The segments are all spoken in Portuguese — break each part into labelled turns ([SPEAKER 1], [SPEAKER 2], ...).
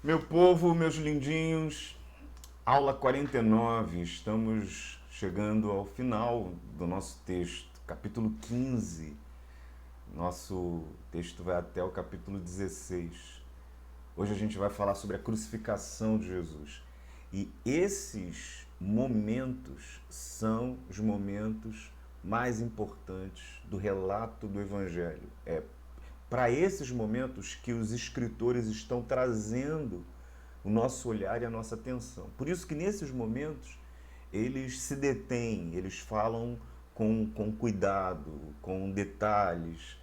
[SPEAKER 1] Meu povo, meus lindinhos, aula 49, estamos chegando ao final do nosso texto, capítulo 15. Nosso texto vai até o capítulo 16. Hoje a gente vai falar sobre a crucificação de Jesus. E esses momentos são os momentos mais importantes do relato do Evangelho. É para esses momentos que os escritores estão trazendo o nosso olhar e a nossa atenção. Por isso que nesses momentos eles se detêm, eles falam com cuidado, com detalhes,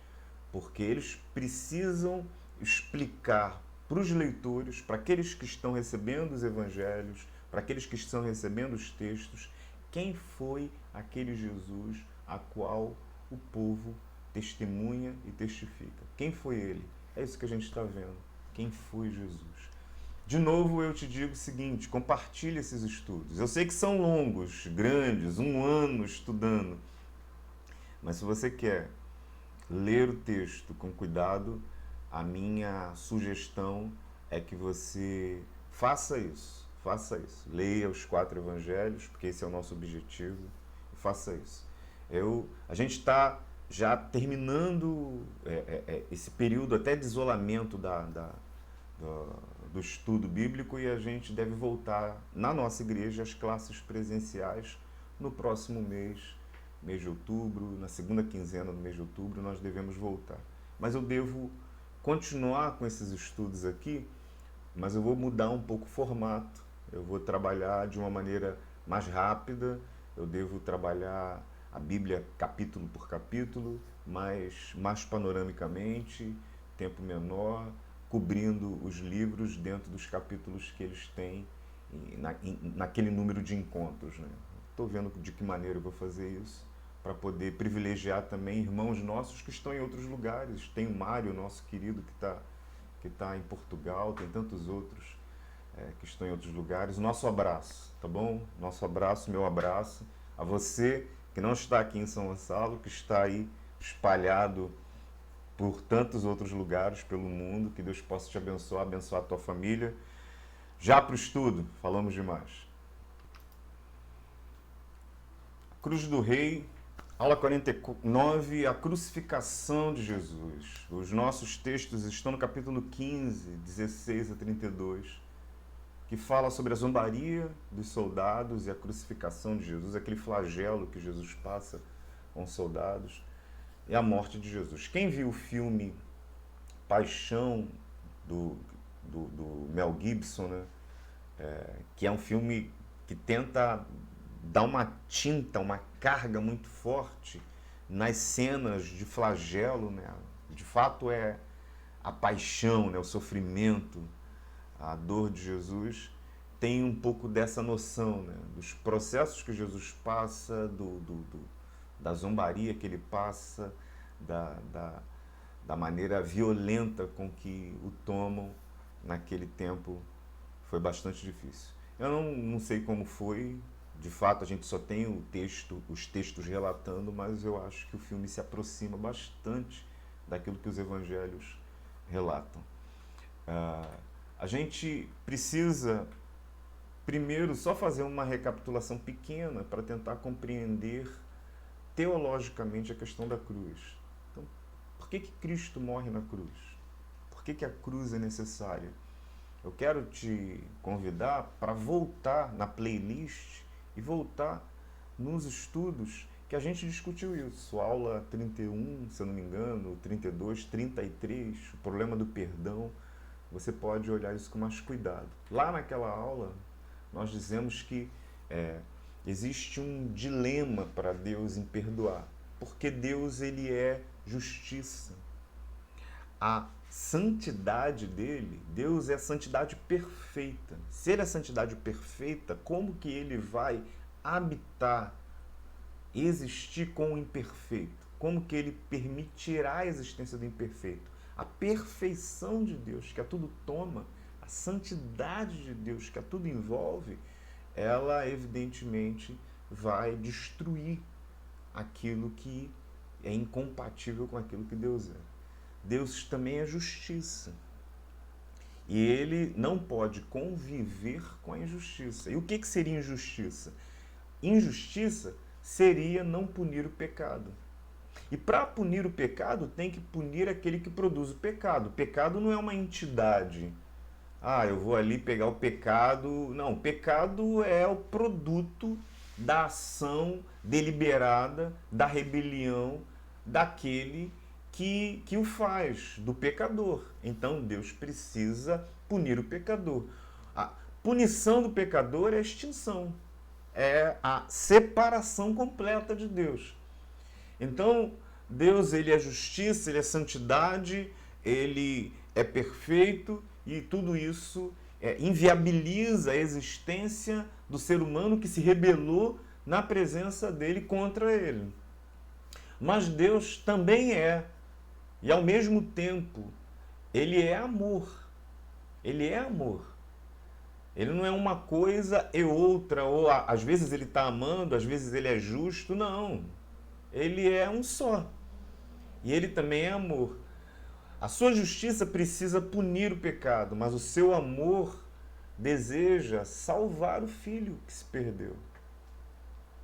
[SPEAKER 1] porque eles precisam explicar para os leitores, para aqueles que estão recebendo os evangelhos, para aqueles que estão recebendo os textos, quem foi aquele Jesus a qual o povo testemunha e testifica. Quem foi ele? É isso que a gente está vendo. Quem foi Jesus? De novo, eu te digo o seguinte: compartilhe esses estudos. Eu sei que são longos, grandes, um ano estudando, mas se você quer ler o texto com cuidado, a minha sugestão é que você faça isso. Faça isso. Leia os 4 evangelhos, porque esse é o nosso objetivo. E faça isso. A gente está já terminando esse período até de isolamento do estudo bíblico, e a gente deve voltar na nossa igreja às classes presenciais no próximo mês de outubro, na segunda quinzena do mês de outubro, nós devemos voltar. Mas eu devo continuar com esses estudos aqui, mas eu vou mudar um pouco o formato. Eu vou trabalhar de uma maneira mais rápida, eu devo trabalhar a Bíblia capítulo por capítulo, mas mais panoramicamente, tempo menor, cobrindo os livros dentro dos capítulos que eles têm naquele número de encontros. Né? Estou vendo de que maneira eu vou fazer isso, para poder privilegiar também irmãos nossos que estão em outros lugares. Tem o Mário, nosso querido, que tá em Portugal, tem tantos outros que estão em outros lugares. Nosso abraço, tá bom? Nosso abraço, meu abraço a você que não está aqui em São Gonçalo, que está aí espalhado por tantos outros lugares pelo mundo. Que Deus possa te abençoar, abençoar a tua família. Já para o estudo, falamos demais. Cruz do Rei, aula 49, a crucificação de Jesus. Os nossos textos estão no capítulo 15, 16 a 32, que fala sobre a zombaria dos soldados e a crucificação de Jesus, aquele flagelo que Jesus passa com os soldados, e a morte de Jesus. Quem viu o filme Paixão do, do Mel Gibson, né? Que é um filme que tenta dar uma tinta, uma carga muito forte nas cenas de flagelo, né? De fato é a paixão, né? O sofrimento, a dor de Jesus, tem um pouco dessa noção, né? Dos processos que Jesus passa, da zombaria que ele passa, da maneira violenta com que o tomam naquele tempo. Foi bastante difícil. Eu não sei como foi, de fato a gente só tem os textos relatando, mas eu acho que o filme se aproxima bastante daquilo que os evangelhos relatam. A gente precisa primeiro só fazer uma recapitulação pequena para tentar compreender teologicamente a questão da cruz. Então, por que Cristo morre na cruz? Por que a cruz é necessária? Eu quero te convidar para voltar na playlist e voltar nos estudos que a gente discutiu isso. Aula 31, se eu não me engano, 32, 33, o problema do perdão. Você pode olhar isso com mais cuidado. Lá naquela aula, nós dizemos que existe um dilema para Deus em perdoar, porque Deus ele é justiça. A santidade dele, Deus é a santidade perfeita. Se ele é a santidade perfeita, como que ele vai habitar, existir com o imperfeito? Como que ele permitirá a existência do imperfeito? A perfeição de Deus, que a tudo toma, a santidade de Deus, que a tudo envolve, ela evidentemente vai destruir aquilo que é incompatível com aquilo que Deus é. Deus também é justiça. E ele não pode conviver com a injustiça. E o que seria injustiça? Injustiça seria não punir o pecado. E para punir o pecado, tem que punir aquele que produz o pecado. O pecado não é uma entidade. Ah, eu vou ali pegar o pecado. Não, o pecado é o produto da ação deliberada, da rebelião daquele que o faz, do pecador. Então Deus precisa punir o pecador. A punição do pecador é a extinção, é a separação completa de Deus. Então, Deus, ele é justiça, ele é santidade, ele é perfeito e tudo isso inviabiliza a existência do ser humano que se rebelou na presença dele contra ele. Mas Deus também é, e ao mesmo tempo, ele é amor. Ele é amor. Ele não é uma coisa e outra, ou às vezes ele está amando, às vezes ele é justo, não. Ele é um só. E ele também é amor. A sua justiça precisa punir o pecado, mas o seu amor deseja salvar o filho que se perdeu.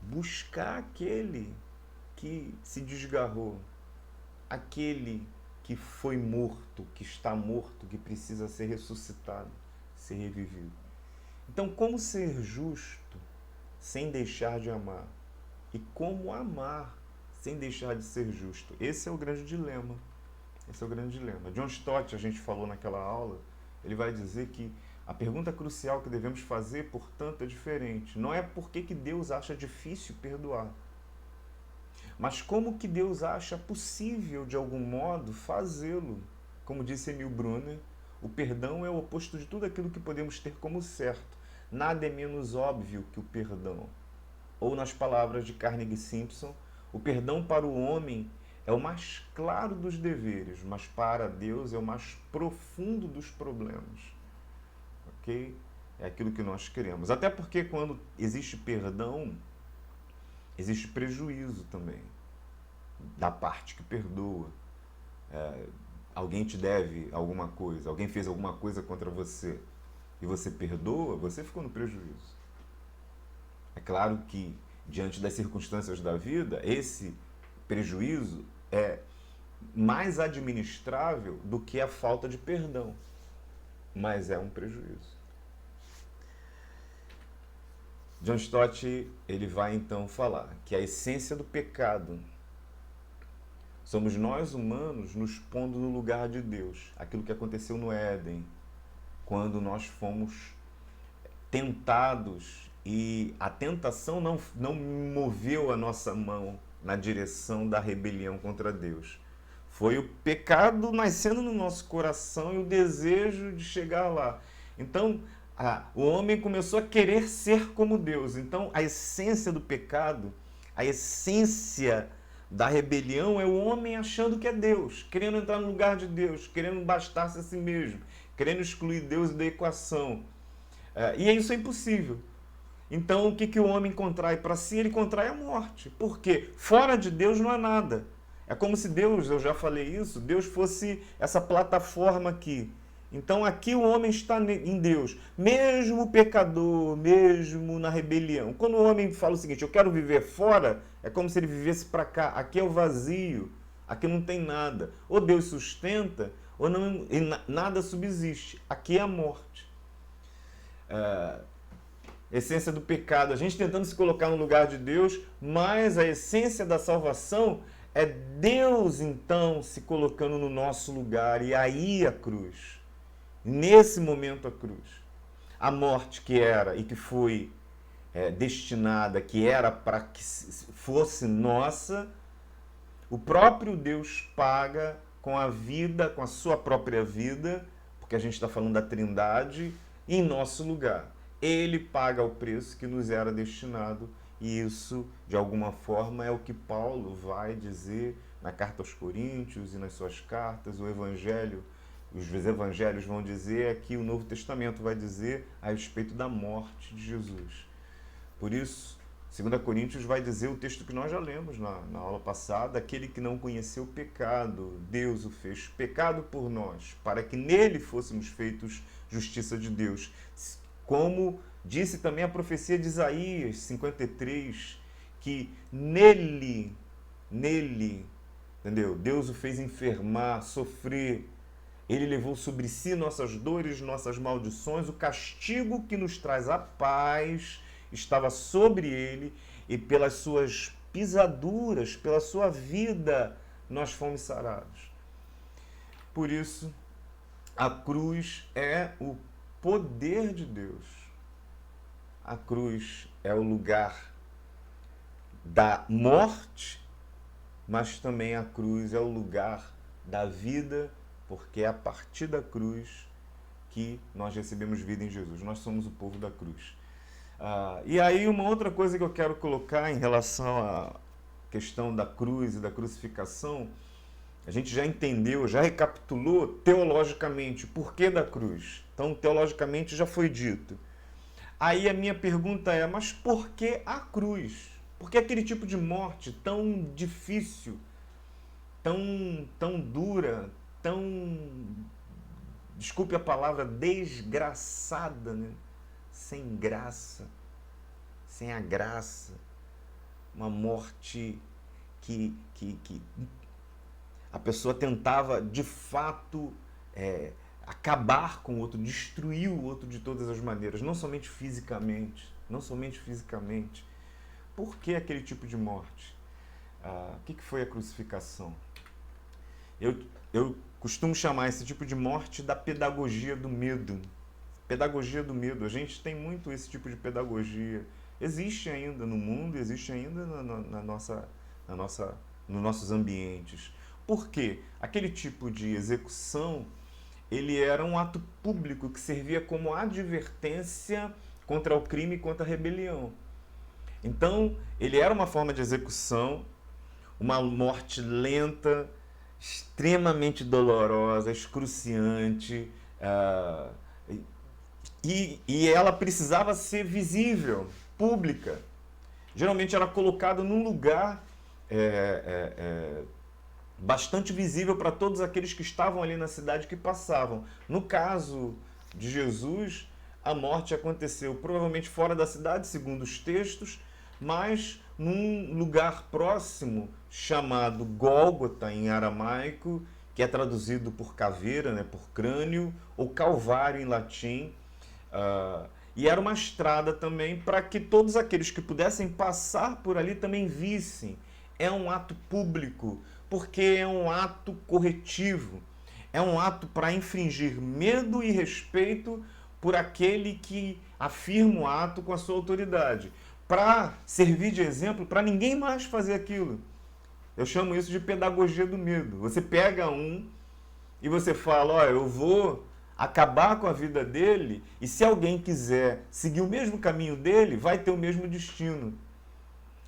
[SPEAKER 1] Buscar aquele que se desgarrou, aquele que foi morto, que está morto, que precisa ser ressuscitado, ser revivido. Então, como ser justo sem deixar de amar? E como amar sem deixar de ser justo? Esse é o grande dilema. Esse é o grande dilema. John Stott, a gente falou naquela aula, ele vai dizer que a pergunta crucial que devemos fazer, portanto, é diferente. Não é por que Deus acha difícil perdoar, mas como que Deus acha possível, de algum modo, fazê-lo. Como disse Emil Brunner, o perdão é o oposto de tudo aquilo que podemos ter como certo. Nada é menos óbvio que o perdão. Ou, nas palavras de Carnegie Simpson, o perdão para o homem é o mais claro dos deveres, mas para Deus é o mais profundo dos problemas. Ok? É aquilo que nós queremos. Até porque quando existe perdão, existe prejuízo também da parte que perdoa. Alguém te deve alguma coisa, alguém fez alguma coisa contra você e você perdoa, você ficou no prejuízo. É claro que, diante das circunstâncias da vida, esse prejuízo é mais administrável do que a falta de perdão, mas é um prejuízo. John Stott, ele vai então falar que a essência do pecado somos nós humanos nos pondo no lugar de Deus. Aquilo que aconteceu no Éden, quando nós fomos tentados e a tentação não moveu a nossa mão na direção da rebelião contra Deus. Foi o pecado nascendo no nosso coração e o desejo de chegar lá. Então, o homem começou a querer ser como Deus. Então, a essência do pecado, a essência da rebelião é o homem achando que é Deus, querendo entrar no lugar de Deus, querendo bastar-se a si mesmo, querendo excluir Deus da equação. E isso é impossível. Então, o que o homem contrai para si? Ele contrai a morte. Por quê? Fora de Deus não há nada. É como se Deus, eu já falei isso, Deus fosse essa plataforma aqui. Então, aqui o homem está em Deus, mesmo pecador, mesmo na rebelião. Quando o homem fala o seguinte, eu quero viver fora, é como se ele vivesse para cá. Aqui é o vazio, aqui não tem nada. Ou Deus sustenta, ou não, nada subsiste. Aqui é a morte. Essência do pecado, a gente tentando se colocar no lugar de Deus, mas a essência da salvação é Deus, então, se colocando no nosso lugar, e aí a cruz. Nesse momento a cruz. A morte que era e que foi destinada, que era para que fosse nossa, o próprio Deus paga com a vida, com a sua própria vida, porque a gente está falando da Trindade, em nosso lugar. Ele paga o preço que nos era destinado, e isso, de alguma forma, é o que Paulo vai dizer na carta aos Coríntios e nas suas cartas. O Evangelho, os evangelhos vão dizer, aqui o Novo Testamento vai dizer a respeito da morte de Jesus. Por isso, 2 Coríntios vai dizer o texto que nós já lemos na aula passada: aquele que não conheceu o pecado, Deus o fez pecado por nós, para que nele fôssemos feitos justiça de Deus. Como disse também a profecia de Isaías 53, que nele, entendeu? Deus o fez enfermar, sofrer. Ele levou sobre si nossas dores, nossas maldições, o castigo que nos traz a paz estava sobre ele, e pelas suas pisaduras, pela sua vida, nós fomos sarados. Por isso, a cruz é o poder de Deus. A cruz é o lugar da morte, mas também a cruz é o lugar da vida, porque é a partir da cruz que nós recebemos vida em Jesus. Nós somos o povo da cruz. E aí uma outra coisa que eu quero colocar em relação à questão da cruz e da crucificação, a gente já entendeu, já recapitulou teologicamente o porquê da cruz. Então, teologicamente já foi dito. Aí a minha pergunta é, mas por que a cruz? Por que aquele tipo de morte tão difícil, tão dura, tão, desculpe a palavra, desgraçada, né? Sem graça, sem a graça, uma morte que a pessoa tentava de fato acabar com o outro, destruir o outro de todas as maneiras, não somente fisicamente, Por que aquele tipo de morte? O que foi a crucificação? Eu costumo chamar esse tipo de morte da pedagogia do medo. Pedagogia do medo. A gente tem muito esse tipo de pedagogia. Existe ainda no mundo, existe ainda nos nossos ambientes. Por quê? Aquele tipo de execução, ele era um ato público que servia como advertência contra o crime e contra a rebelião. Então, ele era uma forma de execução, uma morte lenta, extremamente dolorosa, excruciante, e ela precisava ser visível, pública. Geralmente era colocada num lugar bastante visível para todos aqueles que estavam ali na cidade, que passavam. No caso de Jesus, a morte aconteceu provavelmente fora da cidade, segundo os textos, mas num lugar próximo chamado Gólgota em aramaico, que é traduzido por caveira, né, por crânio, ou calvário em latim. E era uma estrada também para que todos aqueles que pudessem passar por ali também vissem. É um ato público, porque é um ato corretivo. É um ato para infringir medo e respeito por aquele que afirma o ato com a sua autoridade, para servir de exemplo para ninguém mais fazer aquilo. Eu chamo isso de pedagogia do medo. Você pega um e você fala, ó, eu vou acabar com a vida dele, e se alguém quiser seguir o mesmo caminho dele, vai ter o mesmo destino.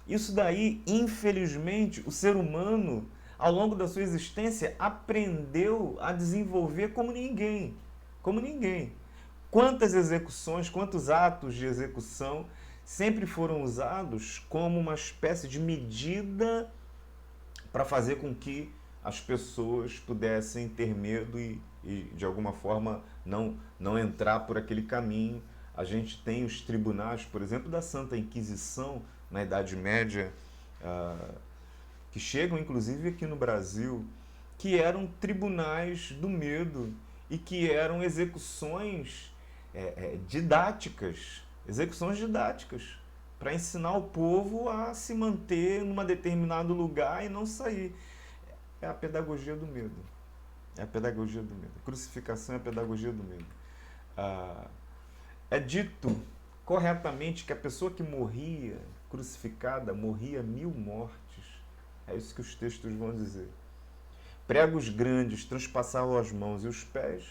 [SPEAKER 1] Isso daí, infelizmente, o ser humano, ao longo da sua existência, aprendeu a desenvolver como ninguém. Como ninguém. Quantas execuções, quantos atos de execução sempre foram usados como uma espécie de medida para fazer com que as pessoas pudessem ter medo e de alguma forma não entrar por aquele caminho. A gente tem os tribunais, por exemplo, da Santa Inquisição, na Idade Média, que chegam inclusive aqui no Brasil, que eram tribunais do medo e que eram execuções didáticas, para ensinar o povo a se manter num determinado lugar e não sair. É a pedagogia do medo. É a pedagogia do medo. A crucificação é a pedagogia do medo. É dito corretamente que a pessoa que morria crucificada morria 1000 mortes. É isso que os textos vão dizer. Pregos grandes transpassavam as mãos e os pés.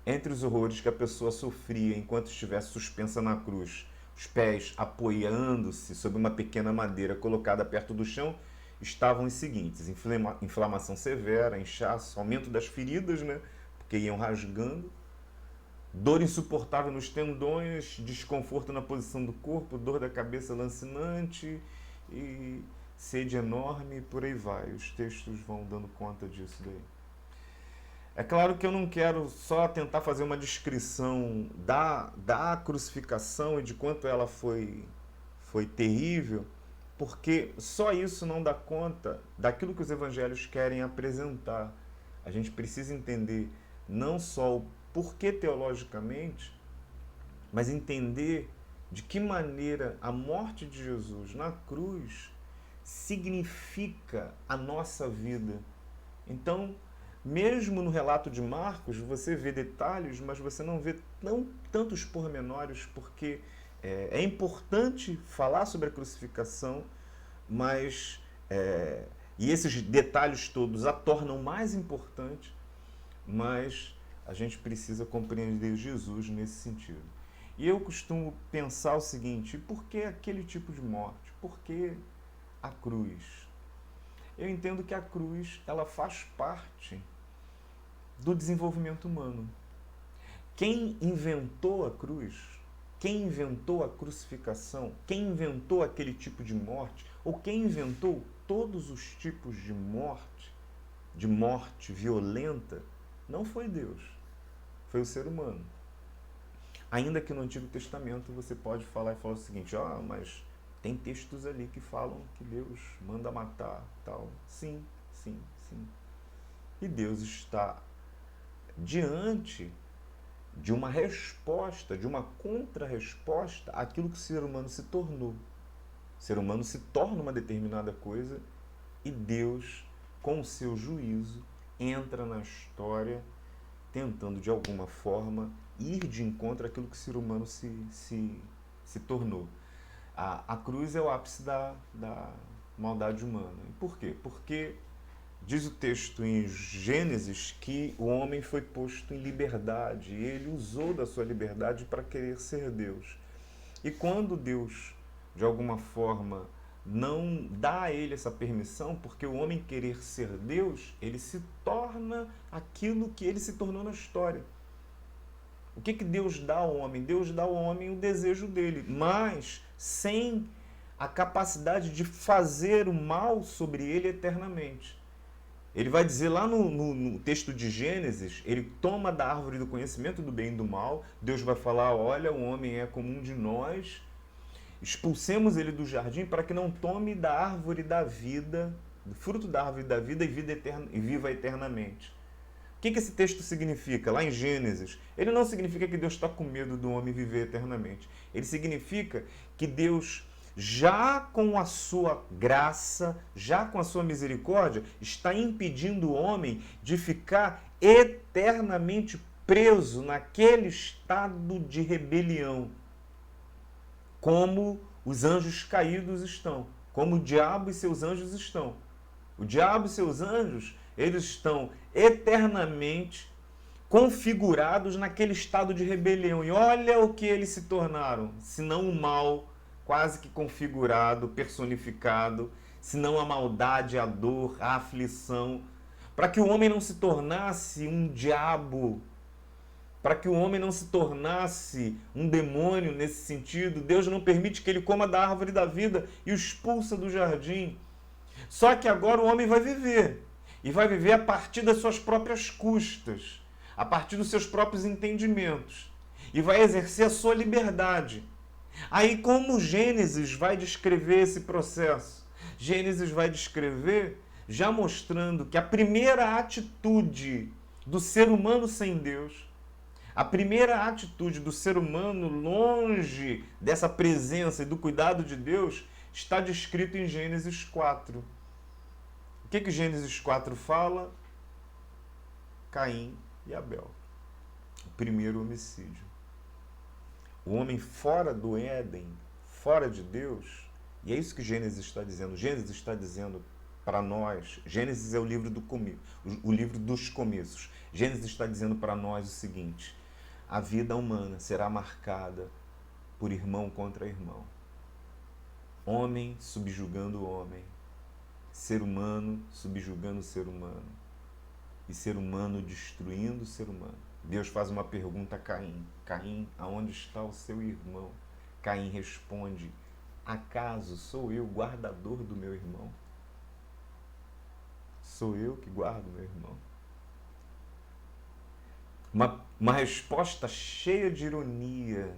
[SPEAKER 1] Entre os horrores que a pessoa sofria enquanto estivesse suspensa na cruz, os pés apoiando-se sobre uma pequena madeira colocada perto do chão, estavam os seguintes: inflamação severa, inchaço, aumento das feridas, né, porque iam rasgando, dor insuportável nos tendões, desconforto na posição do corpo, dor da cabeça lancinante e sede enorme, por aí vai. Os textos vão dando conta disso daí. É claro que eu não quero só tentar fazer uma descrição da crucificação e de quanto ela foi terrível, porque só isso não dá conta daquilo que os evangelhos querem apresentar. A gente precisa entender não só o porquê teologicamente, mas entender de que maneira a morte de Jesus na cruz significa a nossa vida. Então, mesmo no relato de Marcos, você vê detalhes, mas você não vê tantos pormenores, porque é importante falar sobre a crucificação, mas e esses detalhes todos a tornam mais importante, mas a gente precisa compreender Jesus nesse sentido. E eu costumo pensar o seguinte: por que aquele tipo de morte? Por que a cruz? Eu entendo que a cruz ela faz parte do desenvolvimento humano. Quem inventou a cruz, quem inventou a crucificação, quem inventou aquele tipo de morte, ou quem inventou todos os tipos de morte violenta, não foi Deus, foi o ser humano. Ainda que no Antigo Testamento você pode falar o seguinte: mas tem textos ali que falam que Deus manda matar, tal. Sim, sim, sim. E Deus está diante de uma resposta, de uma contra-resposta àquilo que o ser humano se tornou. O ser humano se torna uma determinada coisa e Deus, com o seu juízo, entra na história tentando, de alguma forma, ir de encontro àquilo que o ser humano se tornou. A cruz é o ápice da maldade humana. E por quê? Porque diz o texto em Gênesis que o homem foi posto em liberdade e ele usou da sua liberdade para querer ser Deus. E quando Deus, de alguma forma, não dá a ele essa permissão, porque o homem querer ser Deus, ele se torna aquilo que ele se tornou na história. O que Deus dá ao homem? Deus dá ao homem o desejo dele, mas sem a capacidade de fazer o mal sobre ele eternamente. Ele vai dizer lá no texto de Gênesis, ele toma da árvore do conhecimento do bem e do mal, Deus vai falar: olha, o homem é como um de nós, expulsemos ele do jardim para que não tome da árvore da vida, do fruto da árvore da vida e viva eternamente. O que esse texto significa? Lá em Gênesis, ele não significa que Deus está com medo do homem viver eternamente. Ele significa que Deus, já com a sua graça, já com a sua misericórdia, está impedindo o homem de ficar eternamente preso naquele estado de rebelião, como os anjos caídos estão, como o diabo e seus anjos estão. O diabo e seus anjos, eles estão eternamente configurados naquele estado de rebelião. E olha o que eles se tornaram, senão o mal quase que configurado, personificado, senão a maldade, a dor, a aflição. Para que o homem não se tornasse um diabo, para que o homem não se tornasse um demônio nesse sentido, Deus não permite que ele coma da árvore da vida e o expulsa do jardim. Só que agora o homem vai viver. E vai viver a partir das suas próprias custas, a partir dos seus próprios entendimentos. E vai exercer a sua liberdade. Aí, como Gênesis vai descrever esse processo? Gênesis vai descrever já mostrando que a primeira atitude do ser humano sem Deus, a primeira atitude do ser humano longe dessa presença e do cuidado de Deus, está descrito em Gênesis 4. O que Gênesis 4 fala? Caim e Abel. O primeiro homicídio. O homem fora do Éden, fora de Deus, e é isso que Gênesis está dizendo. Gênesis está dizendo para nós, Gênesis é o livro do começo, o livro dos começos. Gênesis está dizendo para nós o seguinte: a vida humana será marcada por irmão contra irmão. Homem subjugando homem. Ser humano subjugando ser humano. E ser humano destruindo o ser humano. Deus faz uma pergunta a Caim. Caim, aonde está o seu irmão? Caim responde, acaso sou eu guardador do meu irmão? Sou eu que guardo meu irmão. Uma resposta cheia de ironia,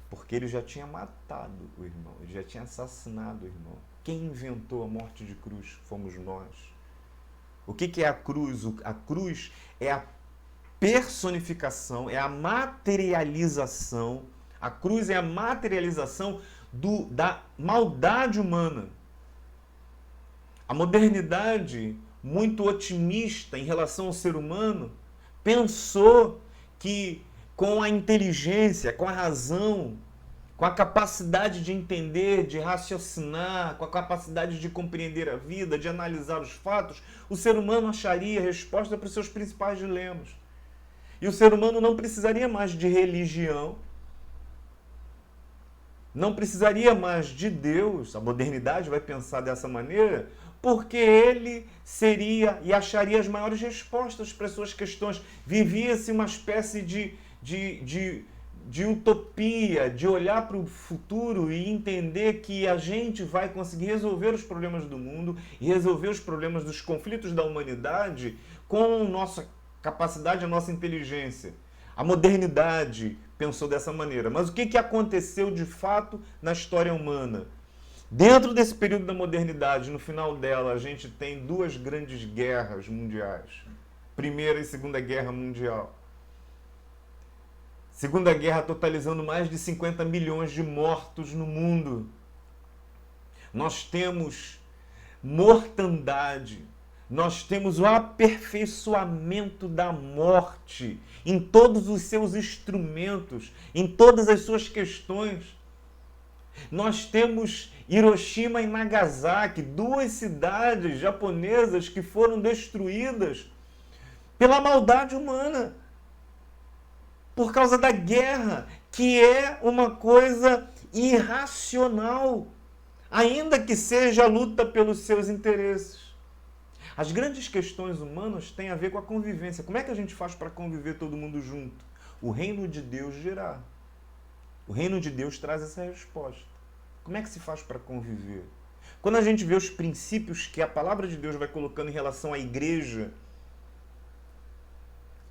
[SPEAKER 1] porque ele já tinha matado o irmão, ele já tinha assassinado o irmão. Quem inventou a morte de cruz fomos nós. O que é a cruz? A cruz é a personificação, é a materialização. A cruz é a materialização da maldade humana. A modernidade, muito otimista em relação ao ser humano, pensou que com a inteligência, com a razão, com a capacidade de entender, de raciocinar, com a capacidade de compreender a vida, de analisar os fatos, o ser humano acharia resposta para os seus principais dilemas. E o ser humano não precisaria mais de religião, não precisaria mais de Deus, a modernidade vai pensar dessa maneira, porque ele seria e acharia as maiores respostas para as suas questões. Vivia-se uma espécie de utopia, de olhar para o futuro e entender que a gente vai conseguir resolver os problemas do mundo e resolver os problemas dos conflitos da humanidade com a nossa capacidade, a nossa inteligência. A modernidade pensou dessa maneira. Mas o que aconteceu de fato na história humana? Dentro desse período da modernidade, no final dela, a gente tem duas grandes guerras mundiais. Primeira e Segunda Guerra Mundial. Segunda Guerra totalizando mais de 50 milhões de mortos no mundo. Nós temos mortandade. Nós temos o aperfeiçoamento da morte em todos os seus instrumentos, em todas as suas questões. Nós temos Hiroshima e Nagasaki, duas cidades japonesas que foram destruídas pela maldade humana, por causa da guerra, que é uma coisa irracional, ainda que seja a luta pelos seus interesses. As grandes questões humanas têm a ver com a convivência. Como é que a gente faz para conviver todo mundo junto? O reino de Deus dirá. O reino de Deus traz essa resposta. Como é que se faz para conviver? Quando a gente vê os princípios que a palavra de Deus vai colocando em relação à igreja,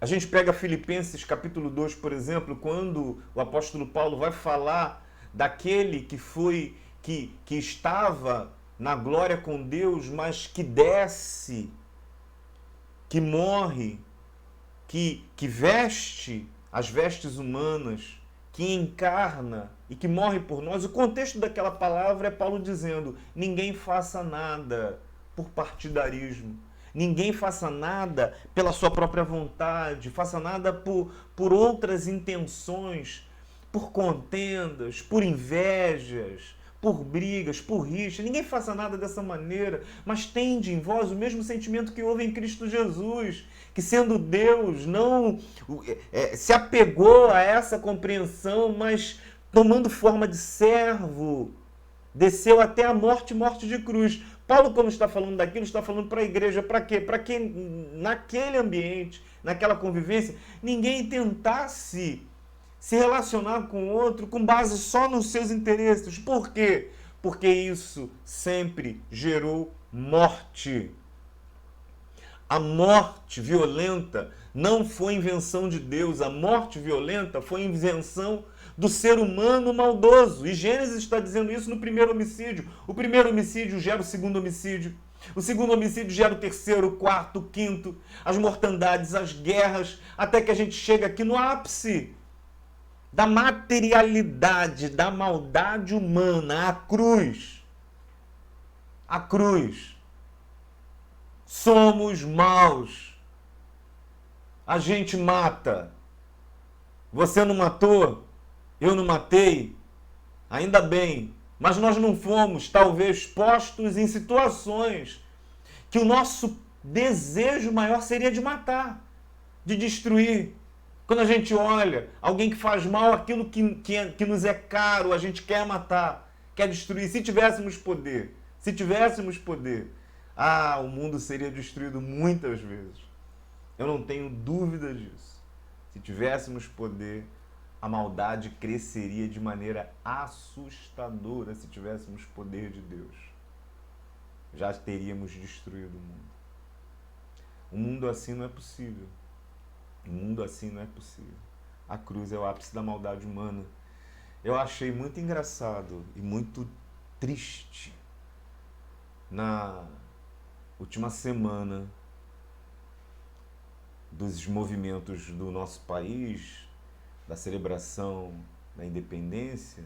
[SPEAKER 1] a gente pega Filipenses capítulo 2, por exemplo, quando o apóstolo Paulo vai falar daquele que estava na glória com Deus, mas que desce, que morre, que veste as vestes humanas, que encarna e que morre por nós. O contexto daquela palavra é Paulo dizendo: ninguém faça nada por partidarismo, ninguém faça nada pela sua própria vontade, faça nada por outras intenções, por contendas, por invejas, por brigas, por rixa. Ninguém faça nada dessa maneira, mas tende em vós o mesmo sentimento que houve em Cristo Jesus, que sendo Deus não se apegou a essa compreensão, mas tomando forma de servo, desceu até a morte de cruz. Paulo, quando está falando daquilo, está falando para a igreja. Para quê? Para que naquele ambiente, naquela convivência, ninguém tentasse se relacionar com o outro com base só nos seus interesses. Por quê? Porque isso sempre gerou morte. A morte violenta não foi invenção de Deus. A morte violenta foi invenção do ser humano maldoso. E Gênesis está dizendo isso no primeiro homicídio. O primeiro homicídio gera o segundo homicídio. O segundo homicídio gera o terceiro, o quarto, o quinto. As mortandades, as guerras, até que a gente chega aqui no ápice da materialidade, da maldade humana, a cruz. A cruz. Somos maus. A gente mata. Você não matou? Eu não matei? Ainda bem. Mas nós não fomos, talvez, postos em situações que o nosso desejo maior seria de matar, de destruir. Quando a gente olha alguém que faz mal, aquilo que nos é caro, a gente quer matar, quer destruir. Se tivéssemos poder, o mundo seria destruído muitas vezes. Eu não tenho dúvida disso. Se tivéssemos poder, a maldade cresceria de maneira assustadora. Se tivéssemos poder de Deus, já teríamos destruído o mundo. Um mundo assim não é possível. Um mundo assim não é possível. A cruz é o ápice da maldade humana. Eu achei muito engraçado e muito triste na última semana dos movimentos do nosso país, da celebração da independência,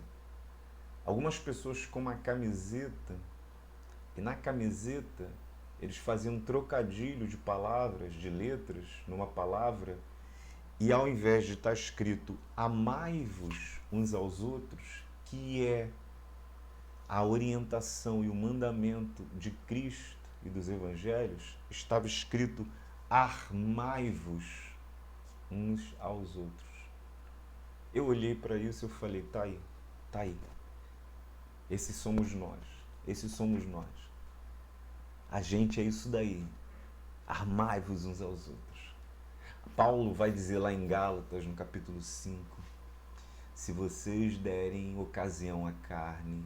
[SPEAKER 1] algumas pessoas com uma camiseta, e na camiseta eles faziam um trocadilho de palavras, de letras, numa palavra, e ao invés de estar escrito amai-vos uns aos outros, que é a orientação e o mandamento de Cristo e dos evangelhos, estava escrito armai-vos uns aos outros. Eu olhei para isso e eu falei, tá aí, tá aí. Esses somos nós, esses somos nós. A gente é isso daí. Armai-vos uns aos outros. Paulo vai dizer lá em Gálatas, no capítulo 5, se vocês derem ocasião à carne,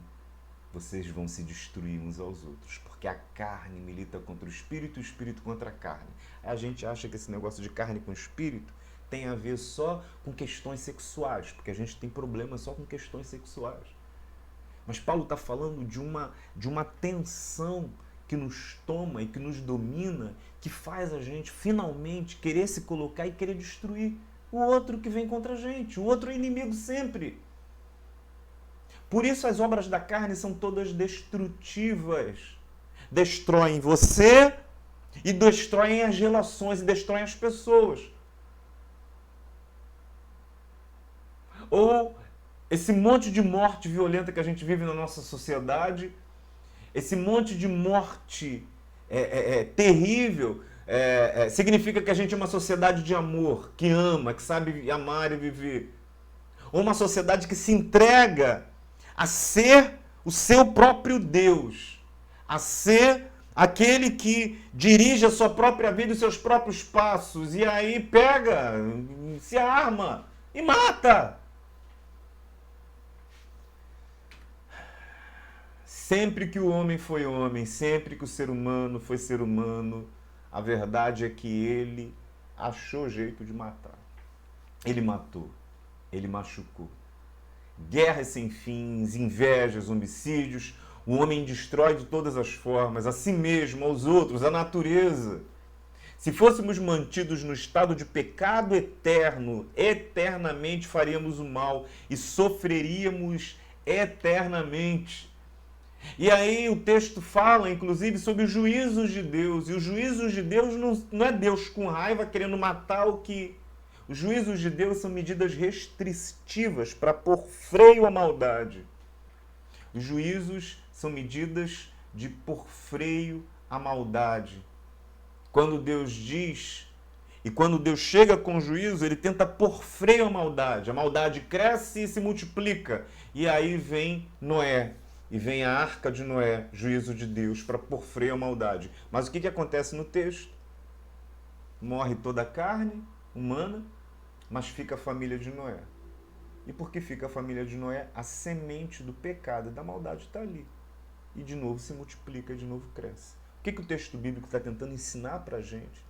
[SPEAKER 1] vocês vão se destruir uns aos outros, porque a carne milita contra o espírito e o espírito contra a carne. A gente acha que esse negócio de carne com espírito tem a ver só com questões sexuais, porque a gente tem problema só com questões sexuais. Mas Paulo está falando de uma tensão que nos toma e que nos domina, que faz a gente finalmente querer se colocar e querer destruir o outro que vem contra a gente. O outro é inimigo sempre. Por isso as obras da carne são todas destrutivas. Destroem você e destroem as relações e destroem as pessoas. Ou esse monte de morte violenta que a gente vive na nossa sociedade, esse monte de morte terrível, significa que a gente é uma sociedade de amor, que ama, que sabe amar e viver. Ou uma sociedade que se entrega a ser o seu próprio Deus, a ser aquele que dirige a sua própria vida e os seus próprios passos, e aí pega, se arma e mata. Sempre que o homem foi homem, sempre que o ser humano foi ser humano, a verdade é que ele achou jeito de matar. Ele matou, ele machucou. Guerras sem fins, invejas, homicídios, o homem destrói de todas as formas, a si mesmo, aos outros, a natureza. Se fôssemos mantidos no estado de pecado eterno, eternamente faríamos o mal e sofreríamos eternamente. E aí o texto fala, inclusive, sobre os juízos de Deus. E os juízos de Deus não é Deus com raiva querendo matar o que... Os juízos de Deus são medidas restritivas para pôr freio à maldade. Os juízos são medidas de pôr freio à maldade. Quando Deus diz, e quando Deus chega com o juízo, ele tenta pôr freio à maldade. A maldade cresce e se multiplica. E aí vem Noé. E vem a arca de Noé, juízo de Deus, para pôr freio à maldade. Mas o que acontece no texto? Morre toda a carne humana, mas fica a família de Noé. E porque fica a família de Noé, a semente do pecado e da maldade está ali. E de novo se multiplica, de novo cresce. O que o texto bíblico está tentando ensinar para a gente?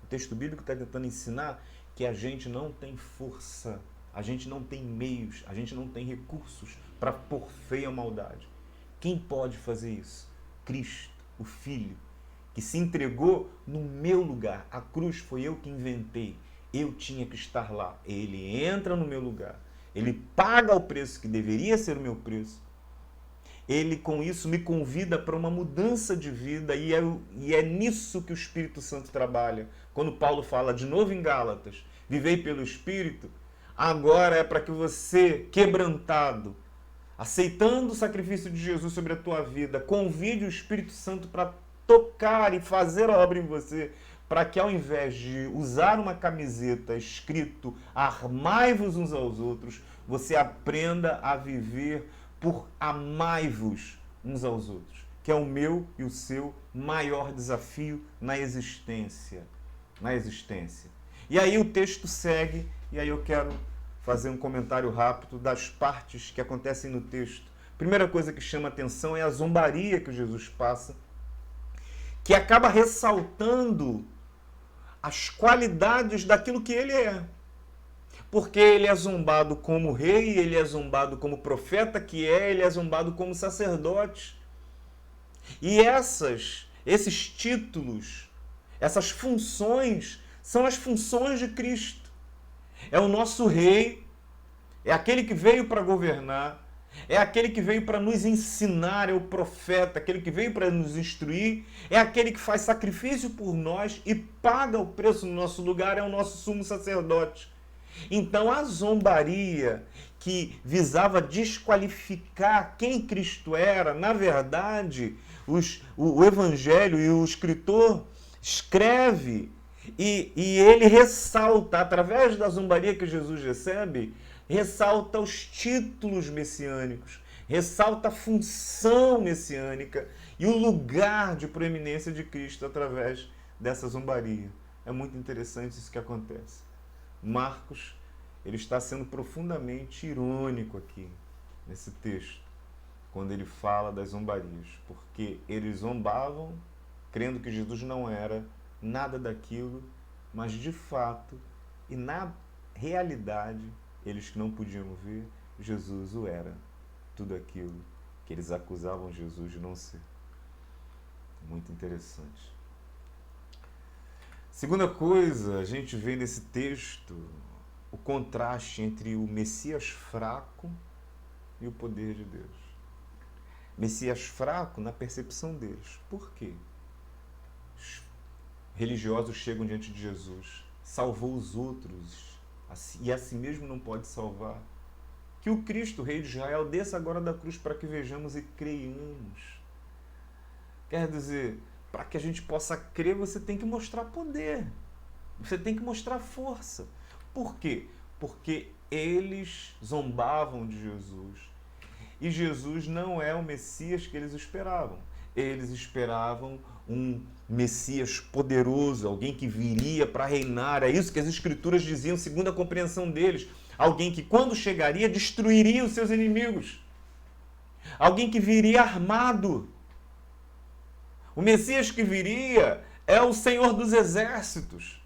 [SPEAKER 1] O texto bíblico está tentando ensinar que a gente não tem força, a gente não tem meios, a gente não tem recursos para pôr freio à maldade. Quem pode fazer isso? Cristo, o Filho, que se entregou no meu lugar. A cruz foi eu que inventei. Eu tinha que estar lá. Ele entra no meu lugar. Ele paga o preço que deveria ser o meu preço. Ele, com isso, me convida para uma mudança de vida e é nisso que o Espírito Santo trabalha. Quando Paulo fala de novo em Gálatas, vivei pelo Espírito, agora é para que você, quebrantado, aceitando o sacrifício de Jesus sobre a tua vida, convide o Espírito Santo para tocar e fazer a obra em você, para que ao invés de usar uma camiseta escrito armai-vos uns aos outros, você aprenda a viver por amai-vos uns aos outros, que é o meu e o seu maior desafio na existência. E aí o texto segue, e aí eu quero fazer um comentário rápido das partes que acontecem no texto. Primeira coisa que chama atenção é a zombaria que Jesus passa, que acaba ressaltando as qualidades daquilo que ele é. Porque ele é zombado como rei, ele é zombado como profeta que é, ele é zombado como sacerdote. E esses títulos, essas funções, são as funções de Cristo. É o nosso rei, é aquele que veio para governar, é aquele que veio para nos ensinar, é o profeta, aquele que veio para nos instruir, é aquele que faz sacrifício por nós e paga o preço no nosso lugar, é o nosso sumo sacerdote. Então a zombaria que visava desqualificar quem Cristo era, na verdade, o Evangelho e o escritor escreve e ele ressalta, através da zombaria que Jesus recebe, ressalta os títulos messiânicos, ressalta a função messiânica e o lugar de proeminência de Cristo através dessa zombaria. É muito interessante isso que acontece. Marcos, ele está sendo profundamente irônico aqui, nesse texto, quando ele fala das zombarias, porque eles zombavam, crendo que Jesus não era nada daquilo, mas de fato, e na realidade, eles que não podiam ver, Jesus o era, tudo aquilo que eles acusavam Jesus de não ser. Muito interessante. Segunda coisa, a gente vê nesse texto o contraste entre o Messias fraco e o poder de Deus. Messias fraco na percepção deles. Por quê? Os religiosos chegam diante de Jesus, salvou os outros e a si mesmo não pode salvar. Que o Cristo, Rei de Israel, desça agora da cruz para que vejamos e creiamos. Quer dizer, para que a gente possa crer, você tem que mostrar poder. Você tem que mostrar força. Por quê? Porque eles zombavam de Jesus. E Jesus não é o Messias que eles esperavam. Eles esperavam um Messias poderoso, alguém que viria para reinar. É isso que as Escrituras diziam, segundo a compreensão deles. Alguém que, quando chegaria, destruiria os seus inimigos. Alguém que viria armado. O Messias que viria é o Senhor dos Exércitos.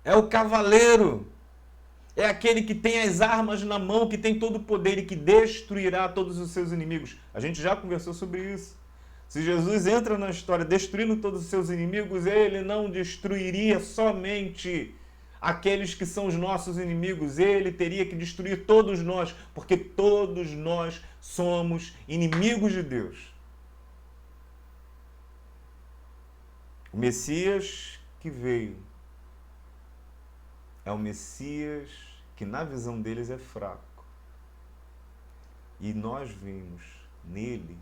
[SPEAKER 1] É o cavaleiro. É aquele que tem as armas na mão, que tem todo o poder e que destruirá todos os seus inimigos. A gente já conversou sobre isso. Se Jesus entra na história destruindo todos os seus inimigos, ele não destruiria somente aqueles que são os nossos inimigos. Ele teria que destruir todos nós, porque todos nós somos inimigos de Deus. O Messias que veio é o Messias que, na visão deles, é fraco. E nós vimos nele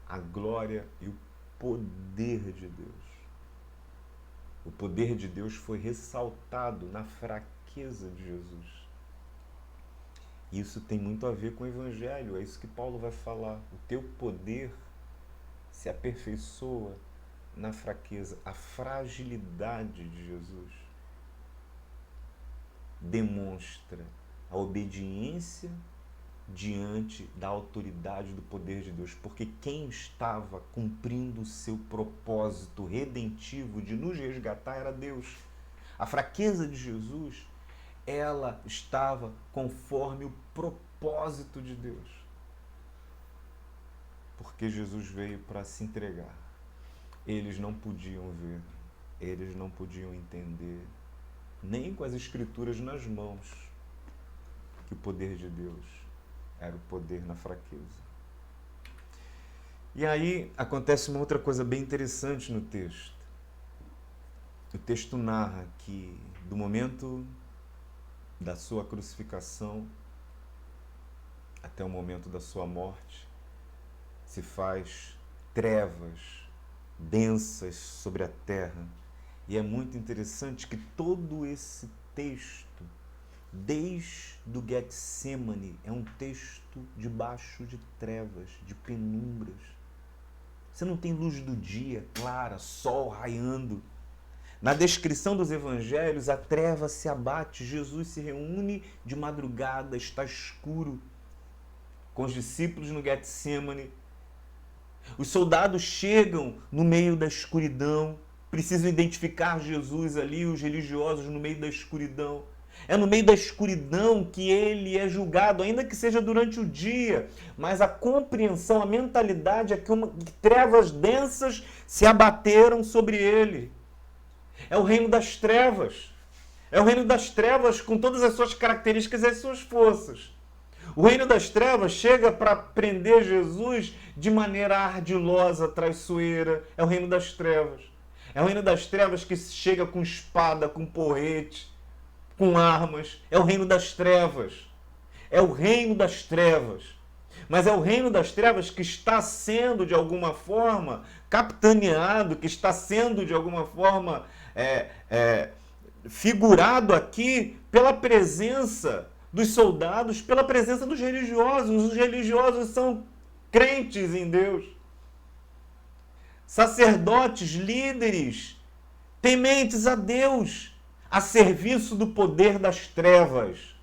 [SPEAKER 1] a glória e o poder de Deus. O poder de Deus foi ressaltado na fraqueza de Jesus. Isso tem muito a ver com o Evangelho, é isso que Paulo vai falar. O teu poder se aperfeiçoa na fraqueza. A fragilidade de Jesus demonstra a obediência diante da autoridade do poder de Deus, porque quem estava cumprindo o seu propósito redentivo de nos resgatar era Deus. A fraqueza de Jesus, ela estava conforme o propósito de Deus, porque Jesus veio para se entregar. Eles não podiam ver, eles não podiam entender, nem com as Escrituras nas mãos, que o poder de Deus era o poder na fraqueza. E aí acontece uma outra coisa bem interessante no texto. O texto narra que do momento da sua crucificação até o momento da sua morte se faz trevas densas sobre a terra. E é muito interessante que todo esse texto, desde o Getsemane, é um texto debaixo de trevas, de penumbras. Você não tem luz do dia clara, sol raiando. Na descrição dos evangelhos, a treva se abate, Jesus se reúne de madrugada, está escuro, com os discípulos no Getsêmani. Os soldados chegam no meio da escuridão, precisam identificar Jesus ali, os religiosos no meio da escuridão. É no meio da escuridão que ele é julgado, ainda que seja durante o dia. Mas a compreensão, a mentalidade é que trevas densas se abateram sobre ele. É o reino das trevas. É o reino das trevas com todas as suas características e as suas forças. O reino das trevas chega para prender Jesus de maneira ardilosa, traiçoeira. É o reino das trevas. É o reino das trevas que chega com espada, com porrete, com armas. É o reino das trevas. É o reino das trevas. Mas é o reino das trevas que está sendo, de alguma forma, capitaneado, que está sendo, de alguma forma, figurado aqui pela presença dos soldados, pela presença dos religiosos. Os religiosos são crentes em Deus. Sacerdotes, líderes, tementes a Deus, a serviço do poder das trevas.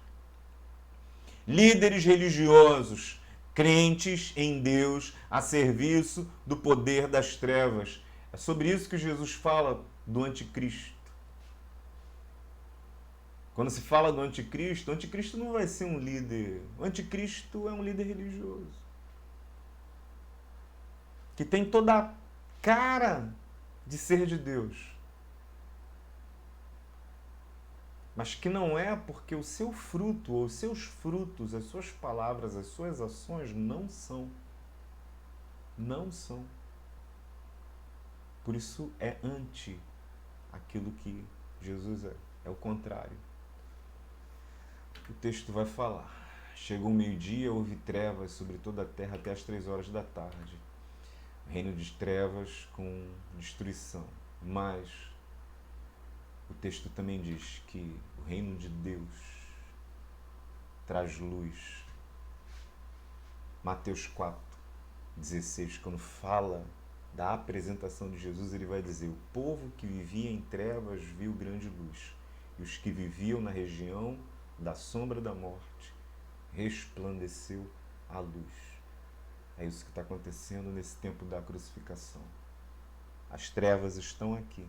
[SPEAKER 1] Líderes religiosos, crentes em Deus, a serviço do poder das trevas. É sobre isso que Jesus fala do anticristo. Quando se fala do anticristo, o anticristo não vai ser um líder. O anticristo é um líder religioso. Que tem toda a cara de ser de Deus. Mas que não é porque o seu fruto, ou os seus frutos, as suas palavras, as suas ações não são. Não são. Por isso é anti aquilo que Jesus é. É o contrário. O texto vai falar. Chegou o meio-dia, houve trevas sobre toda a terra até as 3 horas da tarde. Reino de trevas com destruição. Mas o texto também diz que o reino de Deus traz luz. Mateus 4:16, quando fala da apresentação de Jesus, ele vai dizer: o povo que vivia em trevas viu grande luz, e os que viviam na região da sombra da morte resplandeceu a luz. É isso que está acontecendo nesse tempo da crucificação. As trevas estão aqui,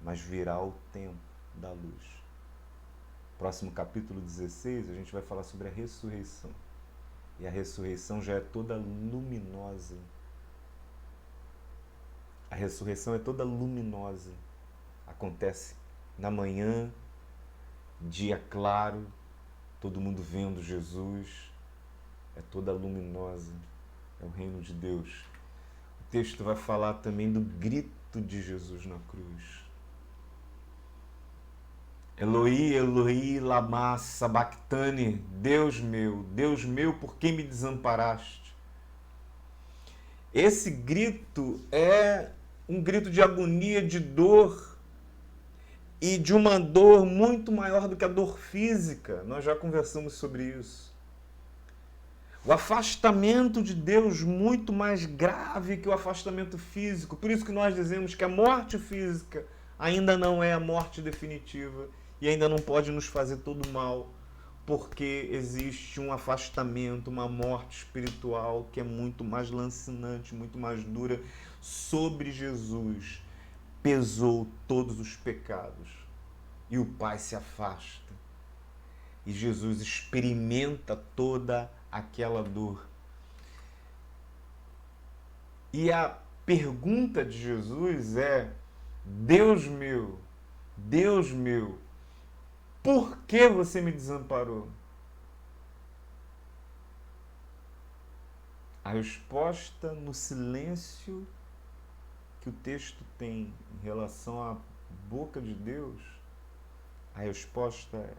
[SPEAKER 1] mas virá o tempo da luz. Próximo capítulo 16, a gente vai falar sobre a ressurreição. E a ressurreição já é toda luminosa. A ressurreição é toda luminosa. Acontece na manhã, dia claro, todo mundo vendo Jesus. É toda luminosa. É o reino de Deus. O texto vai falar também do grito de Jesus na cruz. Eloi, Eloi, lama sabachthani, Deus meu, por que me desamparaste? Esse grito é um grito de agonia, de dor, e de uma dor muito maior do que a dor física. Nós já conversamos sobre isso. O afastamento de Deus muito mais grave que o afastamento físico. Por isso que nós dizemos que a morte física ainda não é a morte definitiva e ainda não pode nos fazer todo mal, porque existe um afastamento, uma morte espiritual que é muito mais lancinante, muito mais dura. Sobre Jesus pesou todos os pecados e o Pai se afasta. E Jesus experimenta toda aquela dor. E a pergunta de Jesus é: Deus meu, por que você me desamparou? A resposta no silêncio que o texto tem em relação à boca de Deus, a resposta é: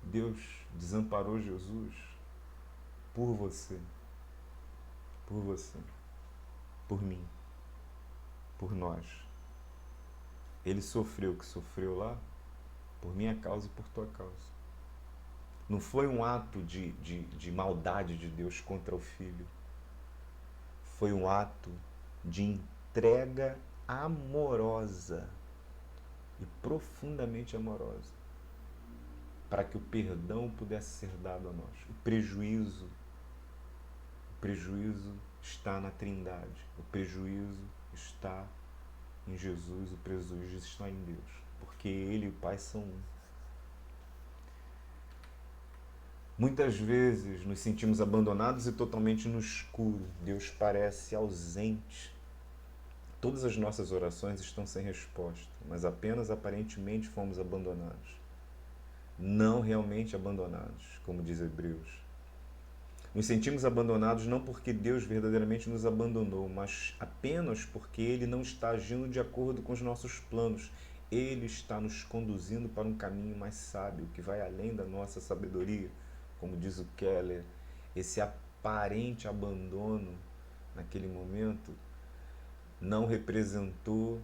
[SPEAKER 1] Deus desamparou Jesus por você, por mim, por nós. Ele sofreu o que sofreu lá por minha causa e por tua causa. Não foi um ato de maldade de Deus contra o Filho. Foi um ato de entrega amorosa e profundamente amorosa, para que o perdão pudesse ser dado a nós. O prejuízo está na Trindade. O prejuízo está em Jesus, o prejuízo está em Deus, porque Ele e o Pai são um. Muitas vezes nos sentimos abandonados e totalmente no escuro. Deus parece ausente. Todas as nossas orações estão sem resposta, mas apenas aparentemente fomos abandonados. Não realmente abandonados, como diz Hebreus. Nos sentimos abandonados não porque Deus verdadeiramente nos abandonou, mas apenas porque Ele não está agindo de acordo com os nossos planos. Ele está nos conduzindo para um caminho mais sábio, que vai além da nossa sabedoria. Como diz o Keller, esse aparente abandono naquele momento não representou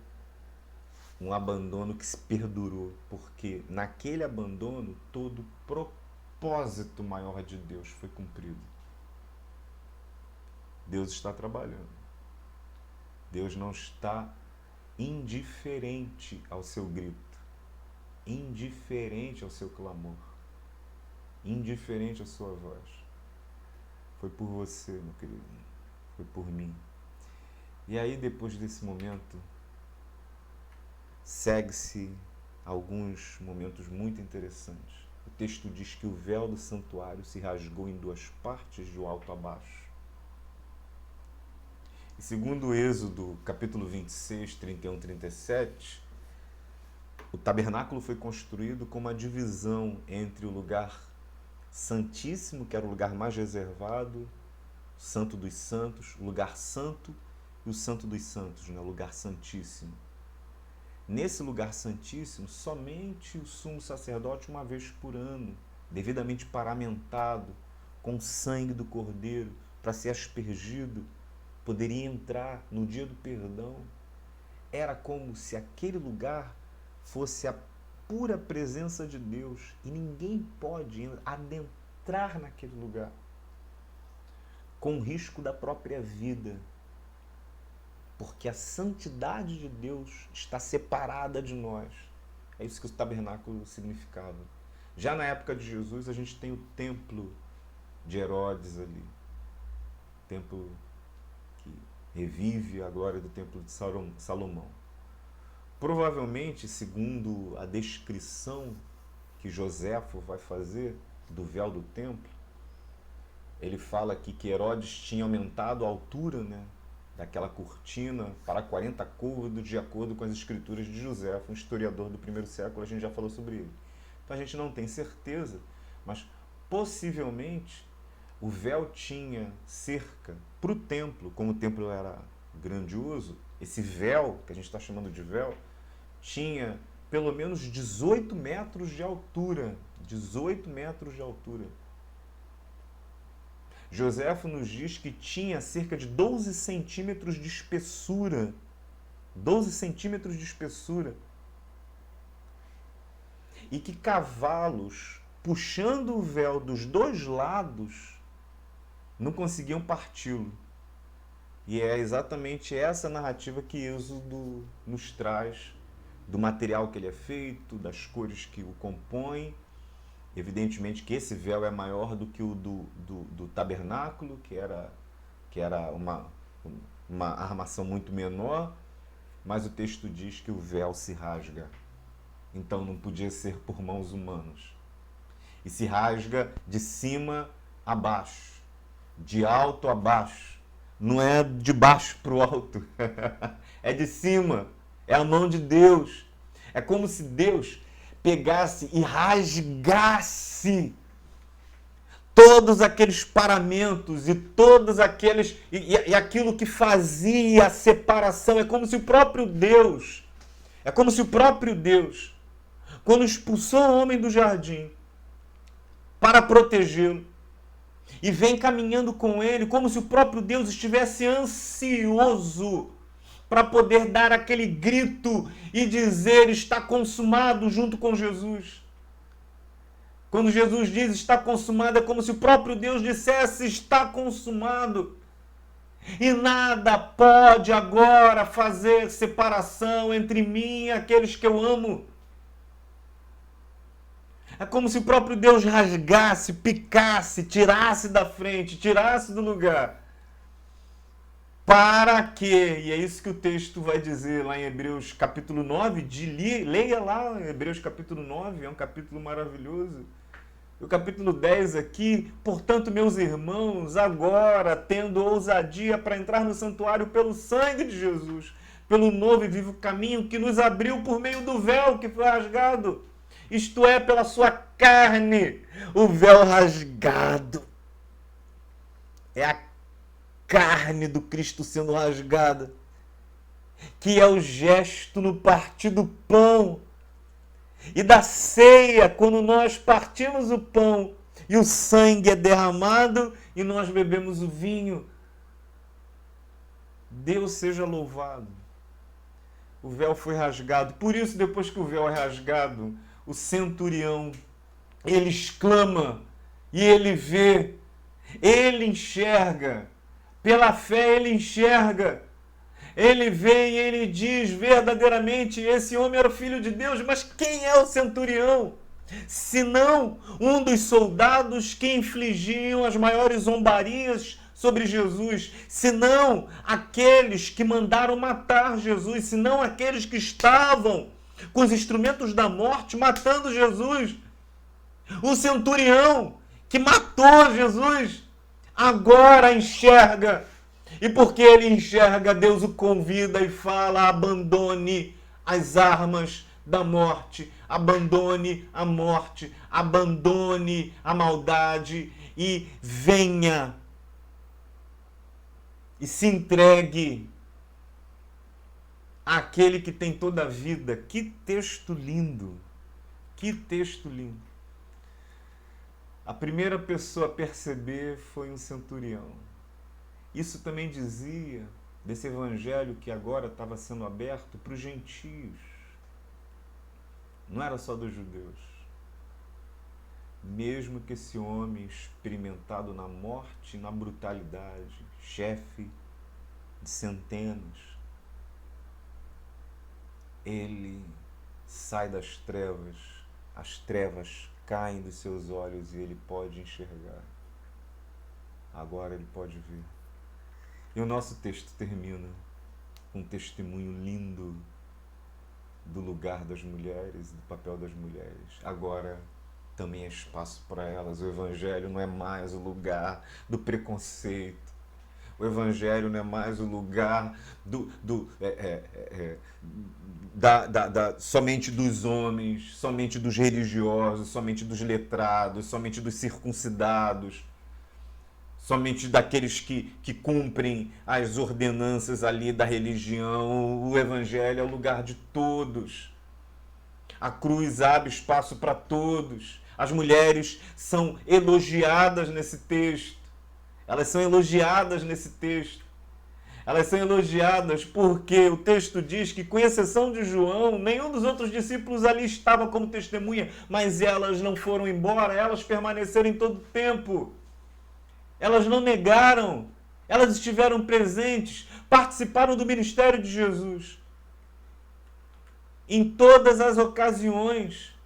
[SPEAKER 1] um abandono que se perdurou, porque naquele abandono todo o propósito maior de Deus foi cumprido. Deus está trabalhando. Deus não está indiferente ao seu grito, indiferente ao seu clamor, indiferente à sua voz. Foi por você, meu querido, foi por mim. E aí, depois desse momento, segue-se alguns momentos muito interessantes. O texto diz que o véu do santuário se rasgou em duas partes, de alto a baixo. E segundo o Êxodo, capítulo 26, 31, 37, o tabernáculo foi construído com uma divisão entre o lugar santíssimo, que era o lugar mais reservado, o santo dos santos, o lugar santo e o santo dos santos, né? O lugar santíssimo. Nesse lugar santíssimo, somente o sumo sacerdote, uma vez por ano, devidamente paramentado, com o sangue do cordeiro, para ser aspergido, poderia entrar no dia do perdão. Era como se aquele lugar fosse a pura presença de Deus, e ninguém pode adentrar naquele lugar com o risco da própria vida, porque a santidade de Deus está separada de nós. É isso que o tabernáculo significava. Já na época de Jesus, a gente tem o templo de Herodes ali, templo que revive a glória do templo de Salomão. Provavelmente, segundo a descrição que Joséfo vai fazer do véu do templo, ele fala aqui que Herodes tinha aumentado a altura, né, daquela cortina para 40 côvados, de acordo com as escrituras de Joséfo, um historiador do primeiro século. A gente já falou sobre ele. Então a gente não tem certeza, mas possivelmente o véu tinha cerca para o templo, como o templo era grandioso, esse véu, que a gente está chamando de véu, tinha pelo menos 18 metros de altura. 18 metros de altura. Joséfo nos diz que tinha cerca de 12 centímetros de espessura. 12 centímetros de espessura. E que cavalos, puxando o véu dos dois lados, não conseguiam parti-lo. E é exatamente essa narrativa que Êxodo nos traz, do material que ele é feito, das cores que o compõem. Evidentemente que esse véu é maior do que o do tabernáculo, que era uma armação muito menor, mas o texto diz que o véu se rasga. Então não podia ser por mãos humanas. E se rasga de cima a baixo, de alto a baixo. Não é de baixo para o alto, é de cima, é a mão de Deus. É como se Deus pegasse e rasgasse todos aqueles paramentos e todos aqueles e aquilo que fazia a separação. É como se o próprio Deus, quando expulsou o homem do jardim para protegê-lo, e vem caminhando com ele, como se o próprio Deus estivesse ansioso para poder dar aquele grito e dizer: está consumado, junto com Jesus. Quando Jesus diz está consumado, é como se o próprio Deus dissesse: está consumado. E nada pode agora fazer separação entre mim e aqueles que eu amo. É como se o próprio Deus rasgasse, picasse, tirasse da frente, tirasse do lugar. Para quê? E é isso que o texto vai dizer lá em Hebreus capítulo 9. Leia lá Hebreus capítulo 9, é um capítulo maravilhoso. O capítulo 10 aqui, portanto, meus irmãos, agora, tendo ousadia para entrar no santuário pelo sangue de Jesus, pelo novo e vivo caminho que nos abriu por meio do véu que foi rasgado, isto é, pela sua carne, o véu rasgado. É a carne do Cristo sendo rasgada, que é o gesto no partir do pão e da ceia, quando nós partimos o pão e o sangue é derramado e nós bebemos o vinho. Deus seja louvado. O véu foi rasgado. Por isso, depois que o véu é rasgado, o centurião, ele exclama e ele vê, ele enxerga. Pela fé ele enxerga. Ele vê e ele diz verdadeiramente, esse homem era o filho de Deus, mas quem é o centurião? Senão um dos soldados que infligiam as maiores zombarias sobre Jesus, senão aqueles que mandaram matar Jesus, senão aqueles que estavam com os instrumentos da morte matando Jesus. O centurião que matou Jesus agora enxerga. E porque ele enxerga, Deus o convida e fala: abandone as armas da morte, abandone a morte, abandone a maldade e venha e se entregue àquele que tem toda a vida. Que texto lindo! Que texto lindo! A primeira pessoa a perceber foi um centurião. Isso também dizia desse evangelho que agora estava sendo aberto para os gentios. Não era só dos judeus. Mesmo que esse homem experimentado na morte e na brutalidade, chefe de centenas, ele sai das trevas, as trevas caem dos seus olhos e ele pode enxergar. Agora ele pode ver. E o nosso texto termina com um testemunho lindo do lugar das mulheres, do papel das mulheres. Agora também é espaço para elas. O Evangelho não é mais o lugar do preconceito. O Evangelho não é mais o lugar somente dos homens, somente dos religiosos, somente dos letrados, somente dos circuncidados, somente daqueles que cumprem as ordenanças ali da religião. O Evangelho é o lugar de todos. A cruz abre espaço para todos. As mulheres são elogiadas nesse texto. Elas são elogiadas nesse texto. Elas são elogiadas porque o texto diz que, com exceção de João, nenhum dos outros discípulos ali estava como testemunha, mas elas não foram embora, elas permaneceram em todo o tempo. Elas não negaram, elas estiveram presentes, participaram do ministério de Jesus. Em todas as ocasiões,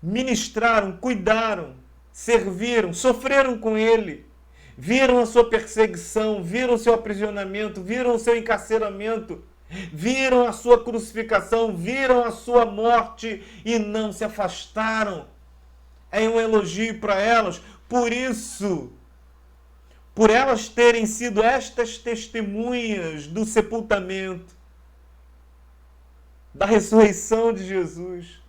[SPEAKER 1] ministraram, cuidaram, serviram, sofreram com ele, viram a sua perseguição, viram o seu aprisionamento, viram o seu encarceramento, viram a sua crucificação, viram a sua morte e não se afastaram. É um elogio para elas. Por isso, por elas terem sido estas testemunhas do sepultamento, da ressurreição de Jesus,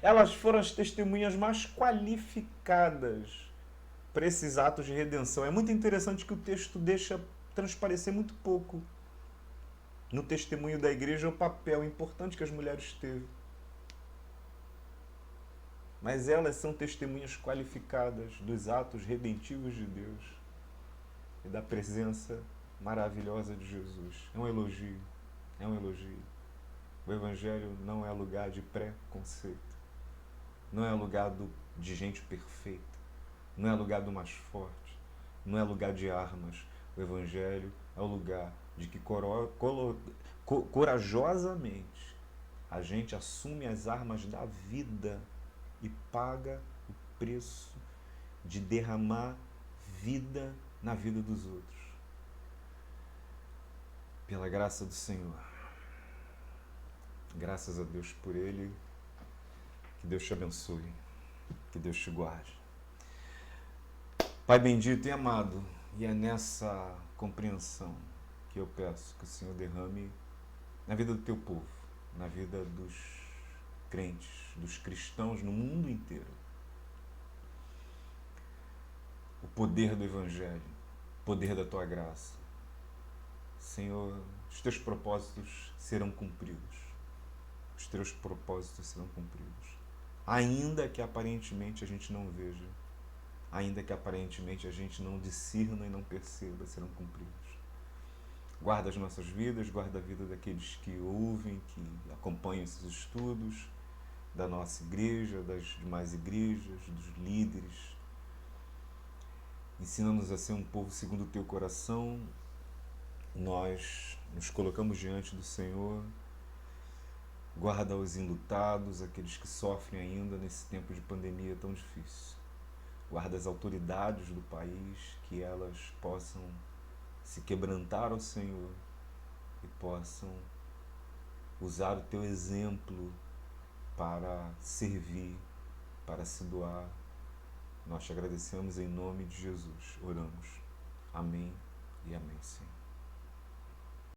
[SPEAKER 1] elas foram as testemunhas mais qualificadas para esses atos de redenção. É muito interessante que o texto deixa transparecer muito pouco no testemunho da igreja o papel importante que as mulheres teve. Mas elas são testemunhas qualificadas dos atos redentivos de Deus e da presença maravilhosa de Jesus. É um elogio. É um elogio. O Evangelho não é lugar de preconceito. Não é lugar de gente perfeita. Não é lugar do mais forte. Não é lugar de armas. O Evangelho é o lugar de que corajosamente a gente assume as armas da vida e paga o preço de derramar vida na vida dos outros. Pela graça do Senhor. Graças a Deus por Ele. Que Deus te abençoe. Que Deus te guarde. Pai bendito e amado, e é nessa compreensão que eu peço que o Senhor derrame na vida do teu povo, na vida dos crentes, dos cristãos no mundo inteiro, o poder do Evangelho, o poder da tua graça. Senhor, os teus propósitos serão cumpridos. Os teus propósitos serão cumpridos. Ainda que aparentemente a gente não veja, ainda que aparentemente a gente não discirna e não perceba, serão cumpridos. Guarda as nossas vidas, guarda a vida daqueles que ouvem, que acompanham esses estudos, da nossa igreja, das demais igrejas, dos líderes. Ensina-nos a ser um povo segundo o teu coração. Nós nos colocamos diante do Senhor. Guarda os enlutados, aqueles que sofrem ainda nesse tempo de pandemia tão difícil. Guarda as autoridades do país, que elas possam se quebrantar ao Senhor e possam usar o teu exemplo para servir, para se doar. Nós te agradecemos em nome de Jesus. Oramos. Amém e amém, Senhor.